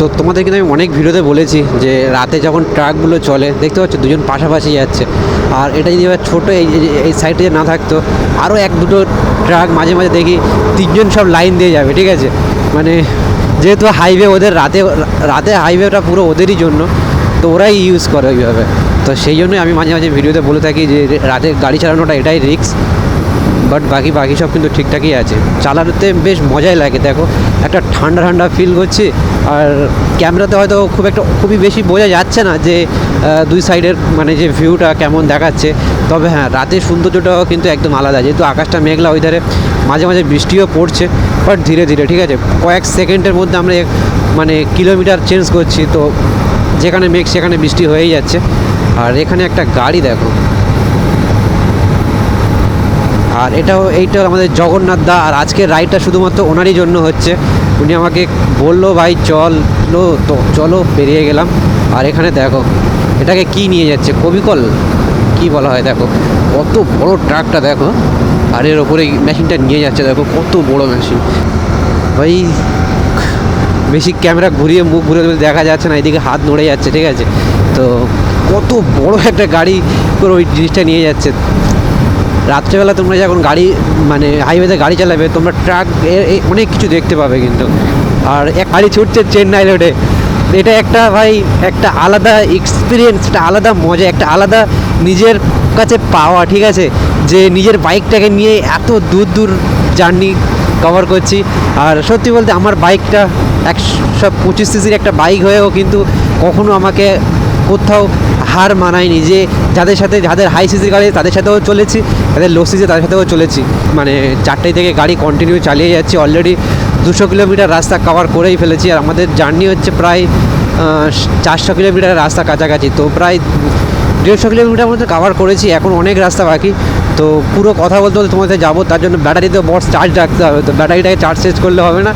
So তোমাদের কিন্তু আমি অনেক ভিডিওতে বলেছি যে রাতে যখন ট্রাকগুলো চলে দেখতে পাচ্ছ দুজন পাশাপাশি যাচ্ছে, আর এটা যদি এবার ছোটো এই সাইডে না থাকতো আরও এক দুটো ট্রাক মাঝে মাঝে দেখি তিনজন সব লাইন দিয়ে যাবে, ঠিক আছে। মানে যেহেতু হাইওয়ে ওদের রাতে হাইওয়েটা পুরো ওদেরই জন্য, তো ওরাই ইউজ করে ওইভাবে। তো সেই জন্যই আমি মাঝে মাঝে ভিডিওতে বলে থাকি যে রাতে গাড়ি চালানোটা এটাই রিস্ক, বাট বাকি সব কিন্তু ঠিকঠাকই আছে। চালাতে বেশ মজাই লাগে, দেখো একটা ঠান্ডা ঠান্ডা ফিল করছি। আর ক্যামেরাতে হয়তো খুবই বেশি বোঝা যাচ্ছে না যে দুই সাইডের মানে যে ভিউটা কেমন দেখাচ্ছে, তবে হ্যাঁ রাতের সৌন্দর্যটাও কিন্তু একদম আলাদা। যেহেতু আকাশটা মেঘলা, ওইধারে মাঝে মাঝে বৃষ্টিও পড়ছে, বাট ধীরে ধীরে, ঠিক আছে। কয়েক সেকেন্ডের মধ্যে আমরা মানে কিলোমিটার চেঞ্জ করছি, তো যেখানে মেঘ সেখানে বৃষ্টি হয়েই যাচ্ছে। আর এখানে একটা গাড়ি দেখো, আর এইটা আমাদের জগন্নাথ দা। আর আজকের রাইডটা শুধুমাত্র ওনারই জন্য হচ্ছে। উনি আমাকে বললো ভাই চলো, তো চলো, বেরিয়ে গেলাম। আর এখানে দেখো এটাকে কি নিয়ে যাচ্ছে, কবিকল কি বলা হয়, দেখো কত বড় ট্রাকটা দেখো, আর এর ওপরে মেশিনটা নিয়ে যাচ্ছে, দেখো কত বড় মেশিন। ভাই বেশি ক্যামেরা ঘুরিয়ে মুখ ঘুরে দেখা যাচ্ছে না, এদিকে হাত নড়ে যাচ্ছে, ঠিক আছে। তো কত বড় একটা গাড়ি করে ওই জিনিসটা নিয়ে যাচ্ছে। রাত্রেবেলা তোমরা যখন মানে হাইওয়েতে গাড়ি চালাবে, তোমরা ট্রাক অনেক কিছু দেখতে পাবে কিন্তু। আর এক গাড়ি ছুটছে চেন্নাই রোডে, এটা একটা আলাদা এক্সপিরিয়েন্স, একটা আলাদা মজা, একটা আলাদা নিজের কাছে পাওয়া, ঠিক আছে। যে নিজের বাইকটাকে নিয়ে এত দূর জার্নি কভার করছি। আর সত্যি বলতে আমার বাইকটা 125 সিসির একটা বাইক হয়েও কিন্তু কখনো আমাকে কোথাও হার মানায়নি। যে যাদের হাই সিসির গাড়ি তাদের সাথেও চলেছি, যাদের লো সিসি তাদের সাথেও চলেছি। মানে 4টায় থেকে গাড়ি কন্টিনিউ চালিয়ে যাচ্ছি, অলরেডি 200 কিলোমিটার রাস্তা কভার করেই ফেলেছি। আর আমাদের জার্নি হচ্ছে প্রায় 400 কিলোমিটার রাস্তা কাছাকাছি, তো প্রায় 150 কিলোমিটার মধ্যে কভার করেছি, এখন অনেক রাস্তা বাকি। তো পুরো কথা বলতে তোমাদের যাবো, তার জন্য ব্যাটারিতে বড় চার্জ রাখতে হবে, তো ব্যাটারিটাকে চার্জ শেষ করলে হবে না।